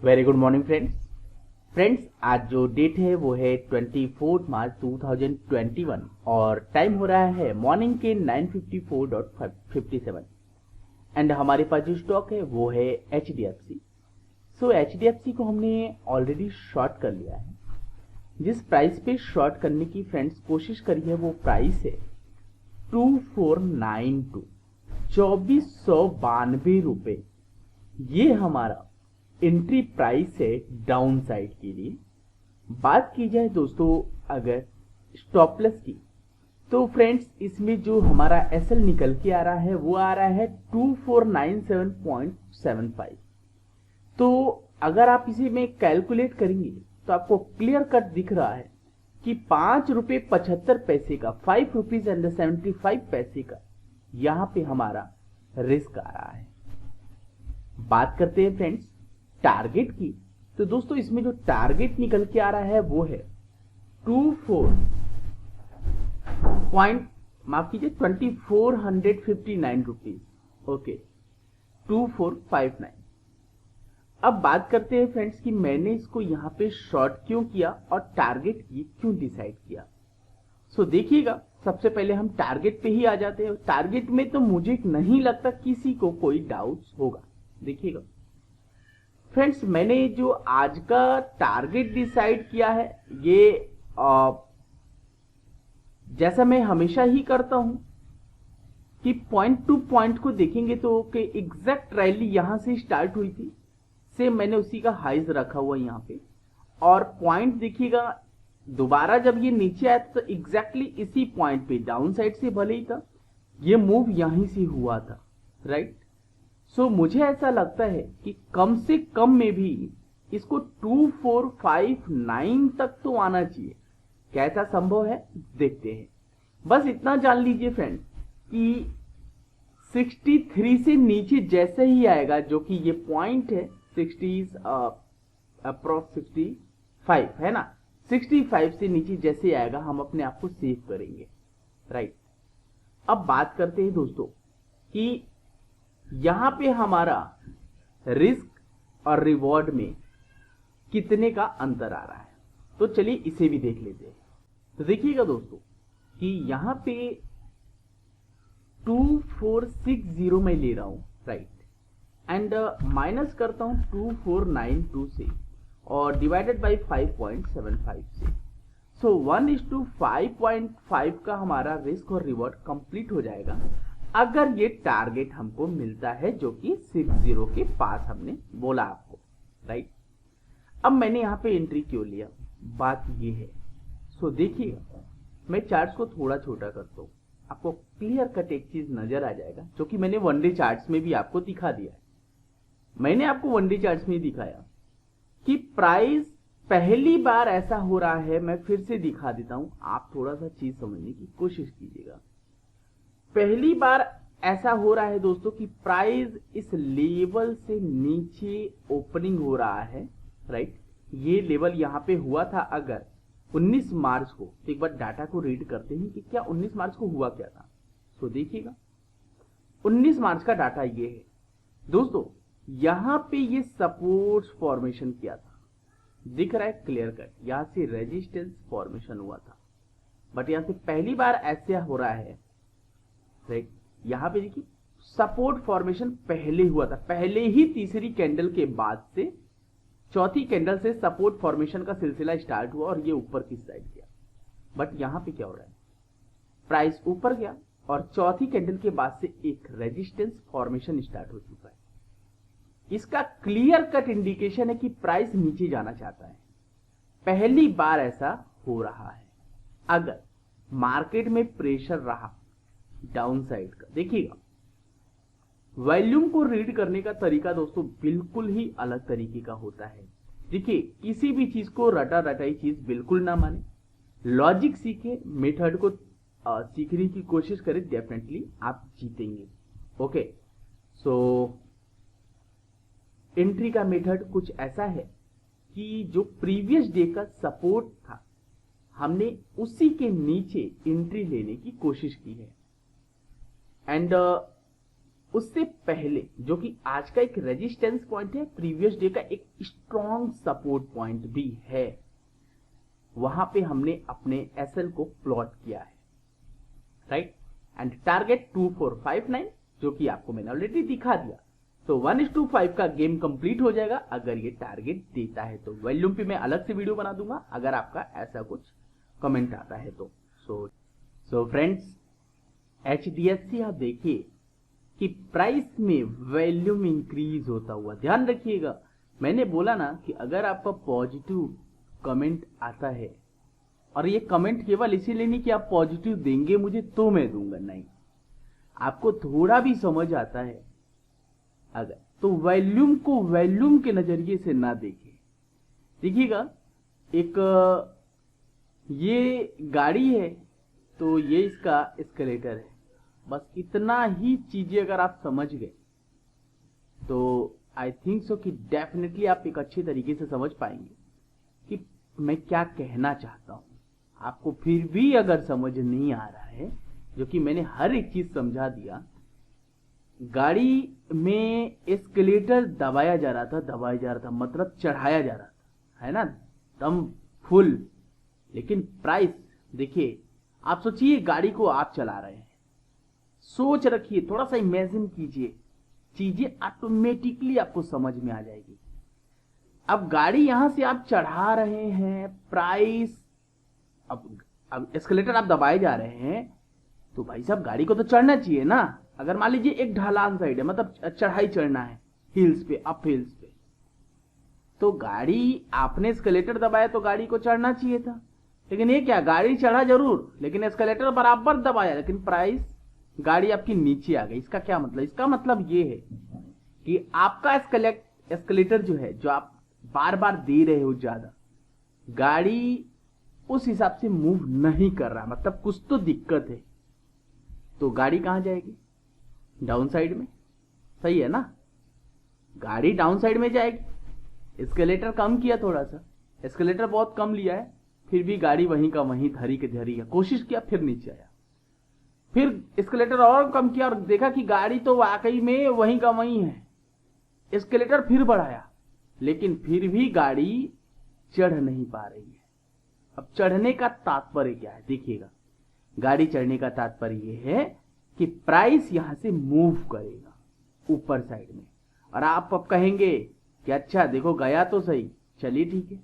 Very good morning friends आज जो date है वो है 24 मार्च 2021 और टाइम हो रहा है मॉर्निंग के 9:54.57 एंड हमारे पास जो स्टॉक है वो है HDFC। सो HDFC को हमने ऑलरेडी शॉर्ट कर लिया है। जिस प्राइस पे शॉर्ट करने की फ्रेंड्स कोशिश करी है वो प्राइस है 2492 2492 रुपये। ये हमारा एंट्री प्राइस है डाउन साइड के लिए। बात की जाए दोस्तों अगर स्टॉप लॉस की, तो फ्रेंड्स इसमें जो हमारा एसएल निकल के आ रहा है वो आ रहा है 2497.75। तो अगर आप इसे में कैलकुलेट करेंगे तो आपको क्लियर कट दिख रहा है कि 5 रुपये 75 पैसे का 5 रुपीज एंड 75 पैसे का यहाँ पे हमारा रिस्क आ रहा है। बात करते हैं फ्रेंड्स टारगेट की, तो दोस्तों इसमें जो टारगेट निकल के आ रहा है वो है 2459 रुपीज। ओके 2459। अब बात करते हैं फ्रेंड्स कि मैंने इसको यहाँ पे शॉर्ट क्यों किया और टारगेट ये क्यों डिसाइड किया। सो देखिएगा, सबसे पहले हम टारगेट पे ही आ जाते हैं। टारगेट में तो मुझे नहीं लगता किसी को कोई डाउट्स होगा। देखिएगा फ्रेंड्स, मैंने जो आज का टारगेट डिसाइड किया है ये जैसा मैं हमेशा ही करता हूं कि पॉइंट टू पॉइंट को देखेंगे तो कि एग्जैक्ट रैली यहां से स्टार्ट हुई थी, से मैंने उसी का हाइज रखा हुआ यहां पे। और पॉइंट देखिएगा दोबारा जब ये नीचे आया तो एग्जैक्टली इसी पॉइंट पे डाउन साइड से भले ही था, ये मूव यहीं से हुआ था, राइट। सो मुझे ऐसा लगता है कि कम से कम में भी इसको 2459 तक तो आना चाहिए। कैसा संभव है देखते हैं। बस इतना जान लीजिए फ्रेंड्स कि 63 से नीचे जैसे ही आएगा, जो कि ये पॉइंट है 60 अप्रोक्स 65 है ना, 65 से नीचे जैसे आएगा हम अपने आप को सेव करेंगे, राइट। अब बात करते हैं दोस्तों कि यहां पे हमारा रिस्क और रिवॉर्ड में कितने का अंतर आ रहा है, तो चलिए इसे भी देख लेते हैं। तो देखिएगा दोस्तों कि यहां पे 2460 में ले रहा हूं, राइट, एंड माइनस करता हूं 2492 से और डिवाइडेड बाय 5.75 से। सो 1:5.5 का हमारा रिस्क और रिवॉर्ड कंप्लीट हो जाएगा अगर ये टारगेट हमको मिलता है, जो कि 60 के पास हमने बोला आपको, राइट। अब मैंने यहां पे एंट्री क्यों लिया, बात ये है। सो देखिएगा मैं चार्ट्स को थोड़ा छोटा करता हूं, आपको क्लियर कट एक चीज नजर आ जाएगा, जो कि मैंने वनडे चार्ट्स में भी आपको दिखा दिया है। मैंने आपको वनडे चार्ट्स में दिखाया कि प्राइस पहली बार ऐसा हो रहा है। मैं फिर से दिखा देता हूं, आप थोड़ा सा चीज समझने की कोशिश कीजिएगा। पहली बार ऐसा हो रहा है दोस्तों कि प्राइस इस लेवल से नीचे ओपनिंग हो रहा है, राइट। ये लेवल यहां पे हुआ था अगर 19 मार्च को, तो एक बार डाटा को रीड करते हैं कि क्या 19 मार्च को हुआ क्या था। तो देखिएगा 19 मार्च का डाटा ये है दोस्तों। यहां पे ये सपोर्ट फॉर्मेशन किया था, दिख रहा है क्लियर कट, यहां से रेजिस्टेंस फॉर्मेशन हुआ था, बट यहां से पहली बार ऐसे हो रहा है, राइट। यहां पे देखिए सपोर्ट फॉर्मेशन पहले हुआ था, पहले ही तीसरी कैंडल के बाद से चौथी कैंडल से सपोर्ट फॉर्मेशन का सिलसिला स्टार्ट हुआ और ये ऊपर की साइड गया। बट यहां पे क्या हो रहा है, प्राइस ऊपर गया और चौथी कैंडल के बाद से एक रेजिस्टेंस फॉर्मेशन स्टार्ट हो चुका है। इसका क्लियर कट इंडिकेशन है कि प्राइस नीचे जाना चाहता है। पहली बार ऐसा हो रहा है। अगर मार्केट में प्रेशर रहा डाउन साइड का, देखिएगा वॉल्यूम को रीड करने का तरीका दोस्तों बिल्कुल ही अलग तरीके का होता है। देखिए किसी भी चीज को रटा रटाई चीज बिल्कुल ना माने, लॉजिक सीखे, मेथड को सीखने की कोशिश करें, डेफिनेटली आप जीतेंगे। ओके, सो एंट्री का मेथड कुछ ऐसा है कि जो प्रीवियस डे का सपोर्ट था हमने उसी के नीचे एंट्री लेने की कोशिश की है। एंड उससे पहले जो कि आज का एक रेजिस्टेंस पॉइंट है, प्रीवियस डे का एक स्ट्रॉन्ग सपोर्ट पॉइंट भी है, वहां पे हमने अपने एसएल को प्लॉट किया है, राइट। एंड टारगेट 2459 जो कि आपको मैंने ऑलरेडी दिखा दिया। तो 1:5 का गेम कंप्लीट हो जाएगा अगर ये टारगेट देता है तो। वॉल्यूम पे मैं अलग से वीडियो बना दूंगा अगर आपका ऐसा कुछ कमेंट आता है तो। सो फ्रेंड्स, एचडीएफसी आप देखिए कि प्राइस में वॉल्यूम इंक्रीज होता हुआ, ध्यान रखिएगा मैंने बोला ना कि अगर आपका पॉजिटिव कमेंट आता है, और ये कमेंट केवल इसीलिए नहीं कि आप पॉजिटिव देंगे मुझे तो मैं दूंगा, नहीं, आपको थोड़ा भी समझ आता है अगर, तो वॉल्यूम को वॉल्यूम के नजरिए से ना देखें। देखिएगा, एक ये गाड़ी है तो ये इसका एस्केलेटर है, बस इतना ही चीजें अगर आप समझ गए तो आई थिंक सो कि डेफिनेटली आप एक अच्छे तरीके से समझ पाएंगे कि मैं क्या कहना चाहता हूं। आपको फिर भी अगर समझ नहीं आ रहा है, जो कि मैंने हर एक चीज समझा दिया, गाड़ी में एस्केलेटर दबाया जा रहा था, मतलब चढ़ाया जा रहा था, है ना, दम फुल। लेकिन प्राइस देखिए, आप सोचिए गाड़ी को आप चला रहे हैं, सोच रखिए, थोड़ा सा इमेजिन कीजिए, चीजें ऑटोमेटिकली आपको समझ में आ जाएगी। अब गाड़ी यहां से आप चढ़ा रहे हैं, प्राइस अब एस्केलेटर आप दबाए जा रहे हैं, तो भाई साहब गाड़ी को तो चढ़ना चाहिए ना। अगर मान लीजिए एक ढलान साइड है, मतलब चढ़ाई चढ़ना है हिल्स पे, अप हिल्स पे, तो गाड़ी आपने एस्केलेटर दबाया तो गाड़ी को चढ़ना चाहिए था। लेकिन ये क्या, गाड़ी चढ़ा जरूर लेकिन एस्केलेटर बराबर दबाया, लेकिन प्राइस गाड़ी आपकी नीचे आ गई। इसका क्या मतलब, इसका मतलब ये है कि आपका एस्केलेटर जो है, जो आप बार बार दे रहे हो ज्यादा, गाड़ी उस हिसाब से मूव नहीं कर रहा, मतलब कुछ तो दिक्कत है। तो गाड़ी कहां जाएगी, डाउन साइड में, सही है ना, गाड़ी डाउन साइड में जाएगी। एस्केलेटर कम किया थोड़ा सा, एस्केलेटर बहुत कम लिया है, फिर भी गाड़ी वहीं का वहीं धरी के धरी है, कोशिश किया फिर नीचे आया, फिर एस्केलेटर और कम किया और देखा कि गाड़ी तो वाकई में वहीं का वहीं है, एस्केलेटर फिर बढ़ाया, लेकिन फिर भी गाड़ी चढ़ नहीं पा रही है। अब चढ़ने का तात्पर्य क्या है, देखिएगा, गाड़ी चढ़ने का तात्पर्य यह है कि प्राइस यहां से मूव करेगा ऊपर साइड में, और आप अब कहेंगे कि अच्छा देखो गया तो सही, चलिए ठीक है।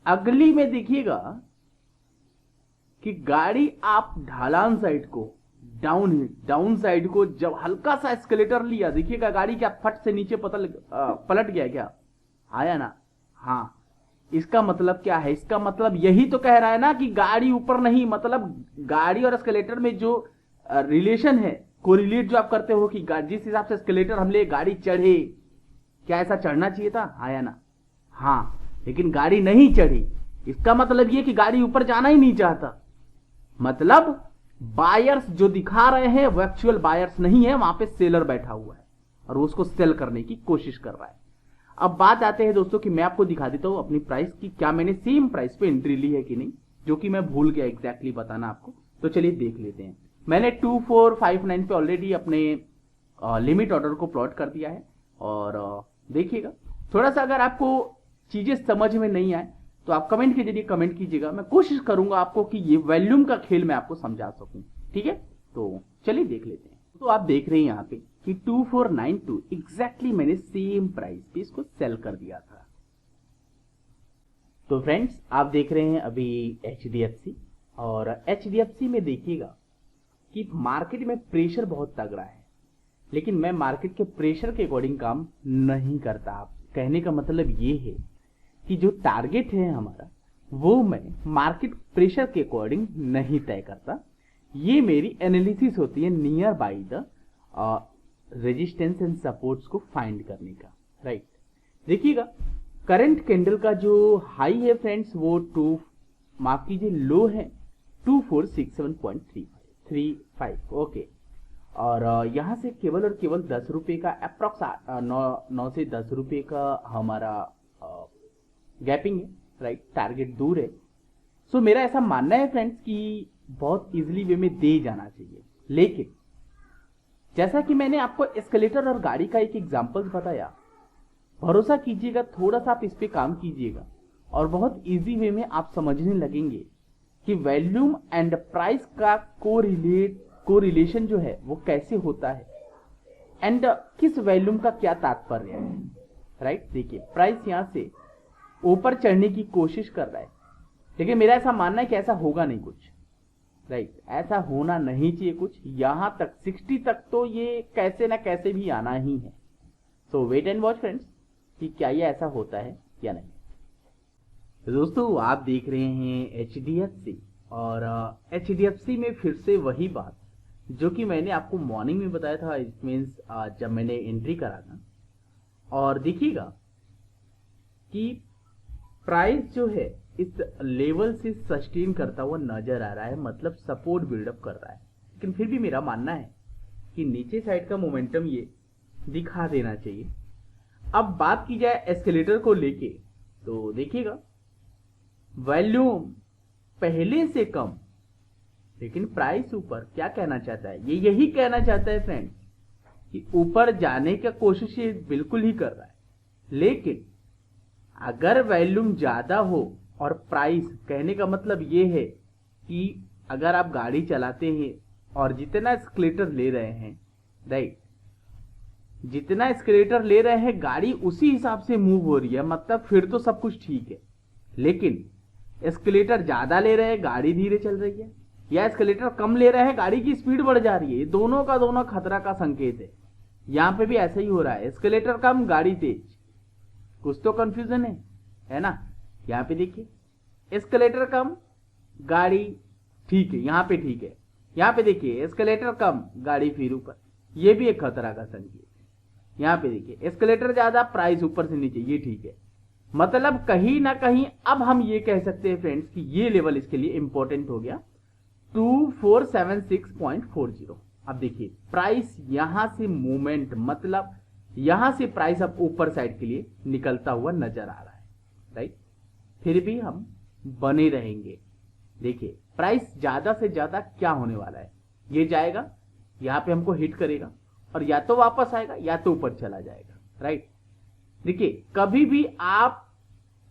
अगली में देखिएगा कि गाड़ी आप ढलान साइड को, डाउन साइड को जब हल्का सा एस्केलेटर लिया, देखिएगा गाड़ी क्या फट से नीचे पलट गया, क्या आया ना। हाँ, इसका मतलब क्या है, इसका मतलब यही तो कह रहा है ना कि गाड़ी ऊपर नहीं, मतलब गाड़ी और एस्केलेटर में जो रिलेशन है, कोरिलेट जो आप करते हो कि जिस हिसाब से एस्केलेटर हम ले गाड़ी चढ़े, क्या ऐसा चढ़ना चाहिए था, आया ना। हाँ, लेकिन गाड़ी नहीं चढ़ी, इसका मतलब ये कि गाड़ी ऊपर जाना ही नहीं चाहता। मतलब बायर्स जो दिखा रहे हैं वो एक्चुअल बायर्स नहीं है, वहां पे सेलर बैठा हुआ है और वो उसको सेल करने की कोशिश कर रहा है। अब बात आते हैं दोस्तों कि मैं आपको दिखा देता हूं अपनी प्राइस की, क्या मैंने सेम प्राइस पे एंट्री ली है कि नहीं, जो कि मैं भूल गया एग्जैक्टली बताना आपको। तो चलिए देख लेते हैं। मैंने 2459 पे ऑलरेडी अपने लिमिट ऑर्डर को प्लॉट कर दिया है, और देखिएगा थोड़ा सा अगर आपको चीजें समझ में नहीं आए तो आप कमेंट के जरिए कमेंट कीजिएगा, मैं कोशिश करूंगा आपको कि ये वॉल्यूम का खेल मैं आपको समझा सकूं, ठीक है। तो चलिए देख लेते हैं। तो आप देख रहे हैं यहाँ पे कि 2492 एग्जैक्टली मैंने सेम प्राइस पे इसको सेल कर दिया था। तो फ्रेंड्स, आप देख रहे हैं अभी एचडीएफसी, और एचडीएफसी में देखिएगा कि मार्केट में प्रेशर बहुत तगड़ा है, लेकिन मैं मार्केट के प्रेशर के अकॉर्डिंग काम नहीं करता। आप कहने का मतलब ये है कि जो टारगेट है हमारा, वो मैं मार्केट प्रेशर के अकॉर्डिंग नहीं तय करता। ये मेरी एनालिसिस होती है near by the resistance and supports को फाइंड करने का, राइट। देखिएगा करंट कैंडल का जो हाई है फ्रेंड्स, वो माफ कीजिए लो है 2467.35, ओके। और यहां से केवल और केवल 10 रुपए का अप्रॉक्स 9 से 10 रुपए का हमारा गैपिंग है, राइट, टारगेट दूर है। सो मेरा ऐसा मानना है फ्रेंड्स कि बहुत इजीली वे में दे जाना चाहिए, लेकिन जैसा कि मैंने आपको एस्केलेटर और गाड़ी का एक एग्जाम्पल बताया, भरोसा कीजिएगा, थोड़ा सा आप इस पे काम कीजिएगा और बहुत इजी वे में आप समझने लगेंगे कि वॉल्यूम एंड प्राइस का कोरिलेशन जो है वो कैसे होता है एंड किस वॉल्यूम का क्या तात्पर्य है। राइट, देखिए प्राइस यहां से ऊपर चढ़ने की कोशिश कर रहा है, लेकिन मेरा ऐसा मानना है कि ऐसा होगा नहीं कुछ। राइट, ऐसा होना नहीं चाहिए कुछ, यहां तक 60 तक तो ये कैसे ना कैसे भी आना ही है। सो वेट एंड वॉच फ्रेंड्स कि क्या ये ऐसा होता है या नहीं। तो दोस्तों आप देख रहे हैं HDFC, और HDFC में फिर से वही बात जो कि मैंने आपको मॉर्निंग में बताया था, इट मीन्स जब मैंने एंट्री करा था। और देखिएगा कि प्राइस जो है इस लेवल से सस्टेन करता हुआ नजर आ रहा है, मतलब सपोर्ट बिल्डअप कर रहा है, लेकिन फिर भी मेरा मानना है कि नीचे साइड का मोमेंटम ये दिखा देना चाहिए। अब बात की जाए एस्केलेटर को लेके, तो देखिएगा वॉल्यूम पहले से कम लेकिन प्राइस ऊपर। क्या कहना चाहता है ये? यही कहना चाहता है फ्रेंड्स कि ऊपर जाने का कोशिश ये बिल्कुल ही कर रहा है, लेकिन अगर वॉल्यूम ज्यादा हो और प्राइस, कहने का मतलब ये है कि अगर आप गाड़ी चलाते हैं और जितना एस्केलेटर ले रहे हैं, राइट, जितना एस्केलेटर ले रहे हैं गाड़ी उसी हिसाब से मूव हो रही है, मतलब फिर तो सब कुछ ठीक है। लेकिन एस्केलेटर ज्यादा ले रहे हैं, गाड़ी धीरे चल रही है, या एस्केलेटर कम ले रहे हैं, गाड़ी की स्पीड बढ़ जा रही है, दोनों का दोनों खतरा का संकेत है। यहां पे भी ऐसा ही हो रहा है, एस्केलेटर कम गाड़ी तेज, कुछ तो कंफ्यूजन है ना। यहाँ पे देखिए एस्केलेटर कम गाड़ी ठीक है, यहाँ पे ठीक है। यहाँ पे देखिए एस्केलेटर कम गाड़ी फिर ऊपर, ये भी एक खतरा का संकेत है। यहाँ पे देखिए एस्केलेटर ज्यादा प्राइस ऊपर से नीचे, ये ठीक है। मतलब कहीं ना कहीं अब हम ये कह सकते हैं फ्रेंड्स कि ये लेवल इसके लिए इंपॉर्टेंट हो गया 2476.40। अब देखिए प्राइस यहां से मूवमेंट, मतलब यहां से प्राइस अब ऊपर साइड के लिए निकलता हुआ नजर आ रहा है। राइट, फिर भी हम बने रहेंगे। देखिए प्राइस ज्यादा से ज्यादा क्या होने वाला है, ये जाएगा यहां पे हमको हिट करेगा और या तो वापस आएगा या तो ऊपर चला जाएगा। राइट, देखिए कभी भी आप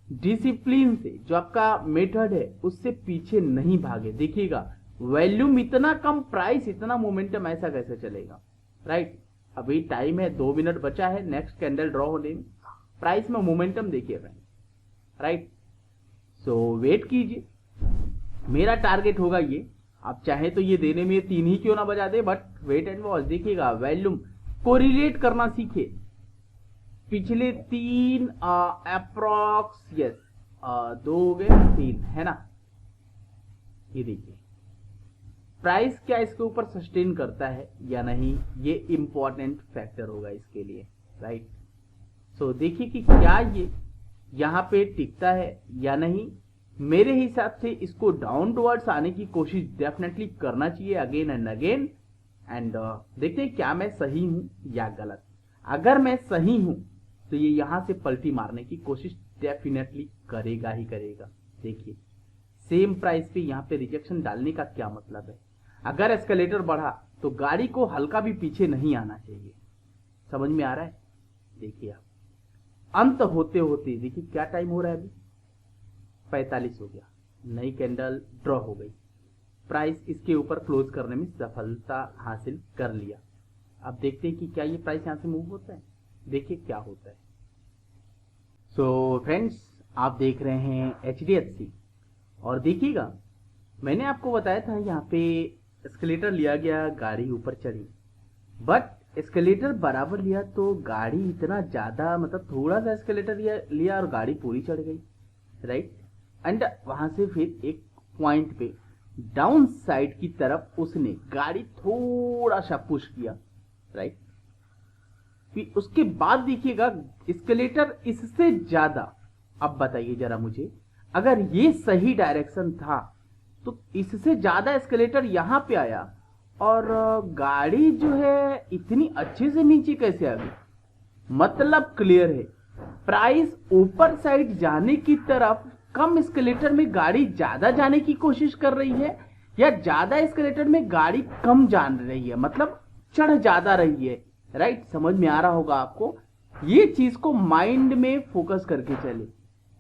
डिसिप्लिन से, जो आपका मेथड है उससे पीछे नहीं भागे। देखिएगा वॉल्यूम इतना कम, प्राइस इतना मोमेंटम, ऐसा कैसे चलेगा। राइट, अभी टाइम है, 2 मिनट बचा है नेक्स्ट कैंडल ड्रॉ होने में। प्राइस में मोमेंटम देखिए फ्रेंड्स। राइट, सो वेट कीजिए, मेरा टारगेट होगा ये। आप चाहे तो ये देने में 3 ही क्यों ना बजा दे, बट वेट एंड वॉच। देखिएगा वॉल्यूम कोरिलेट करना सीखे। पिछले 3 अप्रॉक्स, यस 2 हो गए, 3 है ना। ये देखिए प्राइस क्या इसके ऊपर सस्टेन करता है या नहीं, ये इंपॉर्टेंट फैक्टर होगा इसके लिए। राइट, सो देखिए कि क्या ये यहां पे टिकता है या नहीं। मेरे हिसाब से इसको डाउन टुवर्ड्स आने की कोशिश डेफिनेटली करना चाहिए अगेन एंड अगेन, एंड देखते हैं क्या मैं सही हूं या गलत। अगर मैं सही हूं तो ये यहां से पलटी मारने की कोशिश डेफिनेटली करेगा ही करेगा। देखिए सेम प्राइस पे यहां पे रिजेक्शन डालने का क्या मतलब है। अगर एस्केलेटर बढ़ा तो गाड़ी को हल्का भी पीछे नहीं आना चाहिए। समझ में आ रहा है? देखिए आप अंत होते होते, देखिए क्या टाइम हो रहा है अभी, 45 हो गया, नई कैंडल ड्रॉ हो गई, प्राइस इसके ऊपर क्लोज करने में सफलता हासिल कर लिया। अब देखते हैं कि क्या ये प्राइस यहां से मूव होता है, देखिए क्या होता है। सो फ्रेंड्स आप देख रहे हैं HDFC, और देखिएगा मैंने आपको बताया था यहाँ पे एस्केलेटर लिया गया, गाड़ी ऊपर चढ़ी, बट एस्केलेटर बराबर लिया तो गाड़ी इतना ज्यादा, मतलब थोड़ा सा एस्केलेटर लिया और गाड़ी पूरी चढ़ गई। राइट, एंड वहां से फिर एक पॉइंट पे डाउन साइड की तरफ उसने गाड़ी थोड़ा सा पुश किया। राइट, फिर उसके बाद देखिएगा एस्केलेटर इससे ज्यादा, अब बताइए जरा मुझे, अगर ये सही डायरेक्शन था तो इससे ज्यादा एस्केलेटर यहां पे आया और गाड़ी जो है इतनी अच्छे से नीचे कैसे आ गई। मतलब क्लियर है, प्राइस ऊपर साइड जाने की तरफ कम एस्केलेटर में गाड़ी ज्यादा जाने की कोशिश कर रही है, या ज्यादा एस्केलेटर में गाड़ी कम जान रही है। मतलब चढ़ ज्यादा रही है, राइट। समझ में आ रहा होगा आपको। ये चीज को माइंड में फोकस करके चले।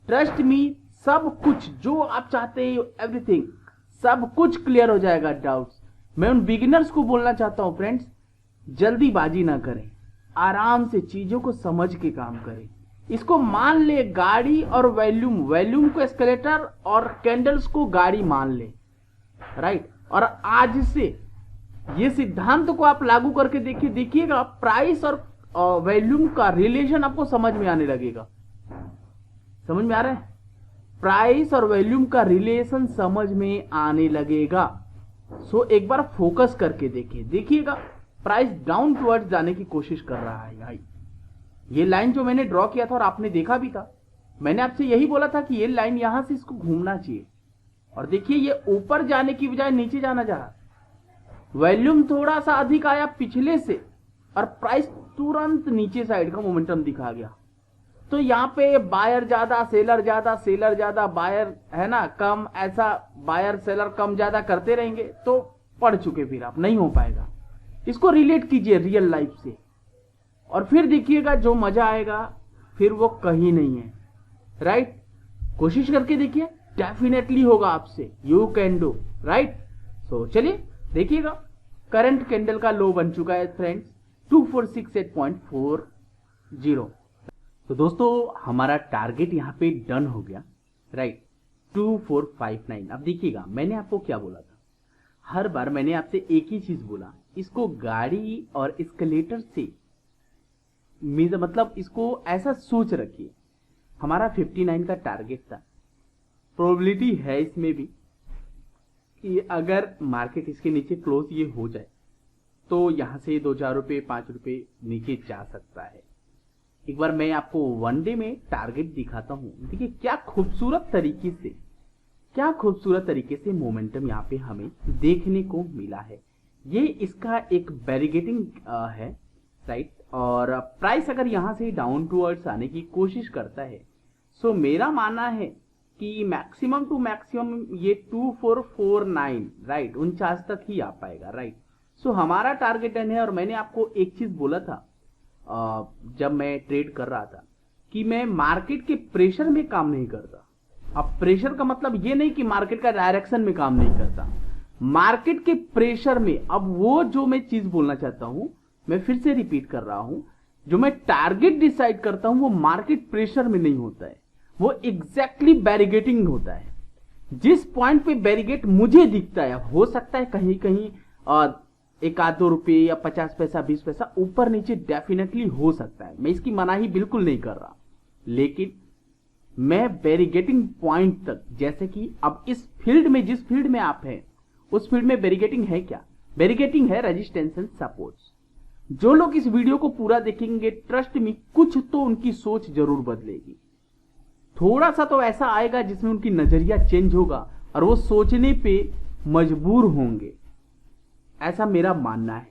ट्रस्ट मी, सब कुछ जो आप चाहते हैं, एवरीथिंग, सब कुछ क्लियर हो जाएगा। डाउट्स, मैं उन बिगिनर्स को बोलना चाहता हूं फ्रेंड्स, जल्दीबाजी ना करें, आराम से चीजों को समझ के काम करें। इसको मान ले गाड़ी और वॉल्यूम को एस्केलेटर और कैंडल्स को गाड़ी मान ले, राइट। और आज से ये सिद्धांत को आप लागू करके देखिएगा प्राइस और वॉल्यूम का रिलेशन आपको समझ में आने लगेगा। समझ में आ रहा है? प्राइस और वॉल्यूम का रिलेशन समझ में आने लगेगा। सो एक बार फोकस करके देखिएगा प्राइस डाउन टुवर्ड्स जाने की कोशिश कर रहा है भाई। ये लाइन जो मैंने ड्रॉ किया था और आपने देखा भी था, मैंने आपसे यही बोला था कि ये लाइन यहां से इसको घूमना चाहिए। और देखिए ये ऊपर जाने की बजाय नीचे जाना जा रहा। वॉल्यूम थोड़ा सा अधिक आया पिछले से और प्राइस तुरंत नीचे साइड का मोमेंटम दिखा गया। तो यहाँ पे बायर ज्यादा सेलर ज्यादा, सेलर ज्यादा बायर है ना कम, ऐसा बायर सेलर कम ज्यादा करते रहेंगे तो पढ़ चुके, फिर आप नहीं हो पाएगा। इसको रिलेट कीजिए रियल लाइफ से और फिर देखिएगा जो मजा आएगा फिर वो कहीं नहीं है, राइट। कोशिश करके देखिए, डेफिनेटली होगा आपसे, यू कैन डू, राइट। सो चलिए देखिएगा, करंट कैंडल का लो बन चुका है फ्रेंड्स 2468.40। तो दोस्तों हमारा टारगेट यहाँ पे डन हो गया, राइट, 2459। अब देखिएगा मैंने आपको क्या बोला था, हर बार मैंने आपसे एक ही चीज बोला, इसको गाड़ी और एस्केलेटर से मतलब इसको ऐसा सोच रखिए। हमारा 59 का टारगेट था, प्रोबेबिलिटी है इसमें भी कि अगर मार्केट इसके नीचे क्लोज ये हो जाए तो यहां से 2-4 रुपए 5 रुपए नीचे जा सकता है। एक बार मैं आपको वन डे में टारगेट दिखाता हूं। देखिए क्या खूबसूरत तरीके से मोमेंटम यहाँ पे हमें देखने को मिला है। ये इसका एक बैरिगेटिंग है, राइट। और प्राइस अगर यहां से डाउन टूवर्ड्स आने की कोशिश करता है, सो मेरा मानना है कि मैक्सिमम टू मैक्सिमम ये 2449, राइट, 49 तक ही आ पाएगा, राइट। सो हमारा टारगेट है। और मैंने आपको एक चीज बोला था जब मैं ट्रेड कर रहा था कि मैं मार्केट के प्रेशर में काम नहीं करता। अब प्रेशर का मतलब ये नहीं कि मार्केट का डायरेक्शन में काम नहीं करता, मार्केट के प्रेशर में। अब वो जो मैं चीज बोलना चाहता हूं, मैं फिर से रिपीट कर रहा हूं, जो मैं टारगेट डिसाइड करता हूं वो मार्केट प्रेशर में नहीं होता है, वो एग्जैक्टली बैरिगेटिंग होता है। जिस पॉइंट पे बैरिगेट मुझे दिखता है, हो सकता है कहीं कहीं 1-2 रुपए या 50 पैसा 20 पैसा ऊपर नीचे डेफिनेटली हो सकता है, मैं इसकी मनाही बिल्कुल नहीं कर रहा। लेकिन मैं बैरिगेटिंग पॉइंट तक, जैसे कि अब इस फील्ड में, जिस फील्ड में आप हैं उस फील्ड में बैरिगेटिंग है क्या? बैरिगेटिंग है रेजिस्टेंस एंड सपोर्ट्स। जो लोग इस वीडियो को पूरा देखेंगे, ट्रस्ट मी, कुछ तो उनकी सोच जरूर बदलेगी। थोड़ा सा तो ऐसा आएगा जिसमें उनकी नजरिया चेंज होगा और वो सोचने पे मजबूर होंगे, ऐसा मेरा मानना है।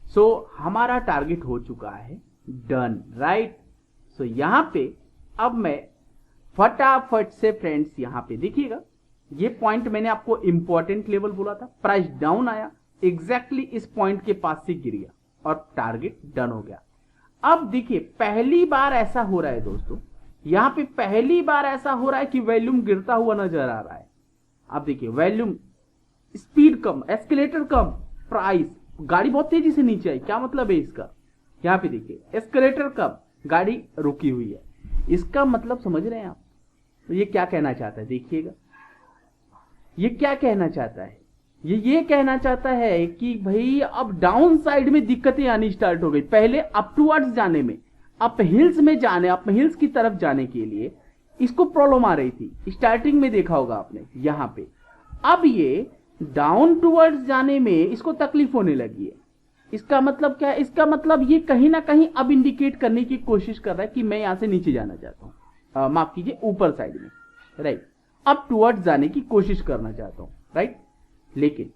सो हमारा टारगेट हो चुका है डन, राइट। सो यहां पे अब मैं फटाफट से फ्रेंड्स यहां पे देखिएगा, ये पॉइंट मैंने आपको इंपॉर्टेंट लेवल बोला था, प्राइस डाउन आया, एग्जैक्टली इस पॉइंट के पास से गिर गया और टारगेट डन हो गया। अब देखिए पहली बार ऐसा हो रहा है दोस्तों, यहां पे पहली बार ऐसा हो रहा है कि वॉल्यूम गिरता हुआ नजर आ रहा है। अब देखिए वॉल्यूम, स्पीड कम, एस्केलेटर कम, प्राइस, गाड़ी बहुत तेजी से नीचे आई। क्या मतलब है इसका? यहां पे देखिए एस्केलेटर कम, गाड़ी रुकी हुई है। इसका मतलब समझ रहे हैं आप? तो ये क्या कहना चाहता है, देखिएगा ये क्या कहना चाहता है। ये कहना चाहता है कि भाई अब डाउन साइड में दिक्कतें आनी स्टार्ट हो गई। पहले अप टूवर्ड्स जाने में, अप हिल्स में जाने, अप हिल्स की तरफ जाने के लिए इसको प्रॉब्लम आ रही थी, स्टार्टिंग में देखा होगा आपने यहां पे। अब ये डाउन टूवर्ड्स जाने में इसको तकलीफ होने लगी है। इसका मतलब क्या है? इसका मतलब ये कहीं ना कहीं अब इंडिकेट करने की कोशिश कर रहा है कि मैं यहां से नीचे जाना चाहता हूं, माफ कीजिए ऊपर साइड में, राइट, अप टूवर्ड्स जाने की कोशिश करना चाहता हूं, राइट। लेकिन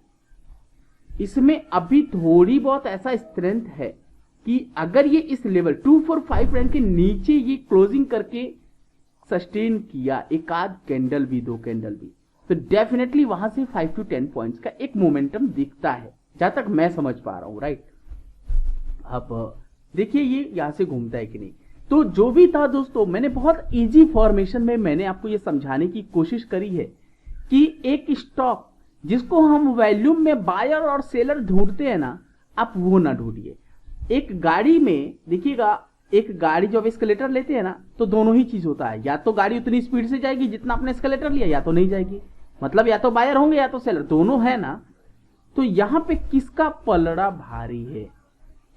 इसमें अभी थोड़ी बहुत ऐसा स्ट्रेंथ है कि अगर ये इस लेवल 245 रैंक के नीचे ये क्लोजिंग करके सस्टेन किया, एक आध कैंडल भी, 2 कैंडल भी, तो डेफिनेटली वहां से 5 to 10 पॉइंट्स का एक मोमेंटम दिखता है, जहां तक मैं समझ पा रहा हूं, राइट। अब देखिए ये यहाँ से घूमता है कि नहीं। तो जो भी था दोस्तों, मैंने बहुत इजी फॉर्मेशन में मैंने आपको ये समझाने की कोशिश करी है कि एक स्टॉक जिसको हम वॉल्यूम में बायर और सेलर ढूंढते हैं ना, आप वो ना ढूंढिए। एक गाड़ी में देखिएगा, एक गाड़ी जब एस्केलेटर लेते हैं ना, तो दोनों ही चीज होता है, या तो गाड़ी उतनी स्पीड से जाएगी जितना आपने एस्केलेटर लिया, या तो नहीं जाएगी। मतलब या तो बायर होंगे या तो सेलर, दोनों है ना। तो यहां पे किसका पलड़ा भारी है,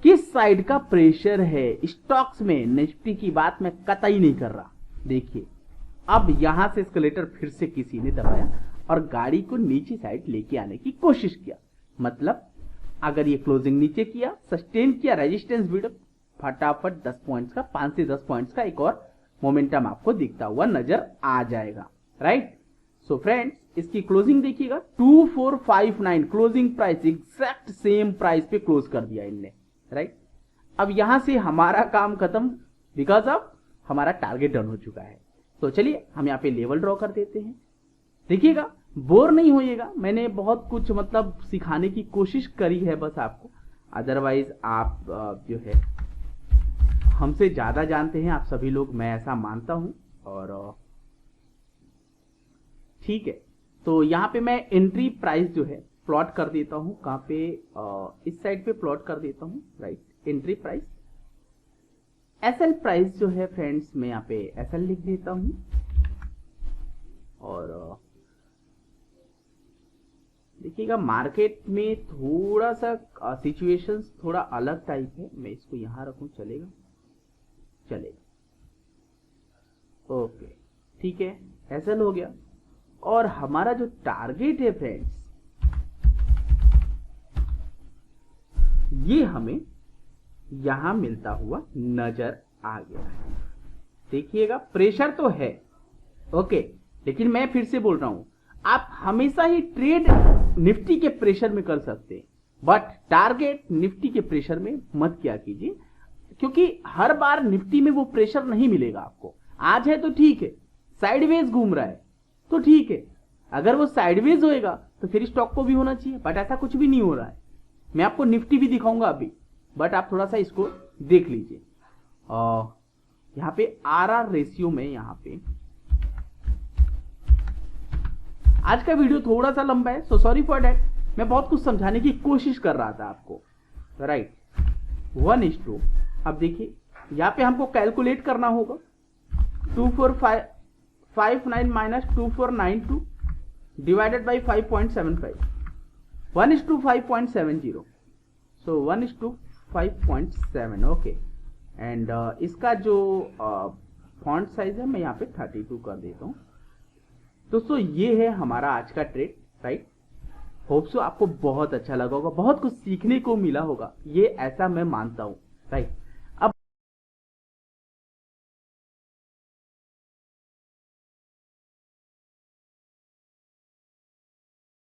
किस साइड का प्रेशर है स्टॉक्स में, निफ्टी की बात मैं कतई नहीं कर रहा। देखिए अब यहां से एस्केलेटर फिर से किसी ने दबाया और गाड़ी को नीचे साइड लेके आने की कोशिश किया। मतलब अगर ये क्लोजिंग नीचे किया, सस्टेन किया, रेजिस्टेंस बिल्डअप, फटाफट 10 पॉइंट्स का, 5 से 10 पॉइंट्स का एक और मोमेंटम आपको दिखता हुआ नजर आ जाएगा। राइट। सो फ्रेंड्स, इसकी क्लोजिंग देखिएगा 2459 closing price, exact same price पे क्लोज कर दिया इनने। राइट। अब यहां से हमारा काम खत्म, बिकॉज ऑफ हमारा टारगेट डन हो चुका है। तो चलिए हम यहाँ पे लेवल ड्रॉ कर देते हैं। देखिएगा बोर नहीं होइएगा, मैंने बहुत कुछ मतलब सिखाने की कोशिश करी है बस आपको। अदरवाइज आप जो है हमसे ज्यादा जानते हैं आप सभी लोग, मैं ऐसा मानता हूं। और ठीक है, तो यहाँ पे मैं एंट्री प्राइस जो है प्लॉट कर देता हूं। कहां पे, इस साइड पे प्लॉट कर देता हूं। Right, entry price. SL price जो है फ्रेंड्स, मैं यहाँ पे एसएल लिख देता हूं। और देखिएगा मार्केट में थोड़ा सा सिचुएशंस थोड़ा अलग टाइप है, मैं इसको यहां रखूं, चलेगा? चलेगा, ओके ठीक है, एसएल हो गया। और हमारा जो टारगेट है फ्रेंड्स, ये हमें यहां मिलता हुआ नजर आ गया है। देखिएगा प्रेशर तो है, ओके, लेकिन मैं फिर से बोल रहा हूं, आप हमेशा ही ट्रेड निफ्टी के प्रेशर में कर सकते हैं, बट टारगेट निफ्टी के प्रेशर में मत किया कीजिए, क्योंकि हर बार निफ्टी में वो प्रेशर नहीं मिलेगा आपको। आज है तो ठीक है, साइडवेज घूम रहा है तो ठीक है, अगर वो साइडवेज होएगा तो फिर स्टॉक को भी होना चाहिए, बट ऐसा कुछ भी नहीं हो रहा है। मैं आपको निफ्टी भी दिखाऊंगा अभी, बट आप थोड़ा सा इसको देख लीजिए। यहां पे आरआर रेशियो में, यहां पे आज का वीडियो थोड़ा सा लंबा है, सो सॉरी फॉर दैट। मैं बहुत कुछ समझाने की कोशिश कर रहा था आपको। राइट, 1:2। अब देखिए यहां पे हमको कैलकुलेट करना होगा 2459 minus 2492 divided by 5.75, 1:5.70, so 1:5.7। Okay, and इसका जो फॉन्ट साइज है मैं यहाँ पे 32 कर देता हूँ। दोस्तों ये है हमारा आज का ट्रेड। राइट, होप सो आपको बहुत अच्छा लगा होगा, बहुत कुछ सीखने को मिला होगा, ये ऐसा मैं मानता हूँ। राइट,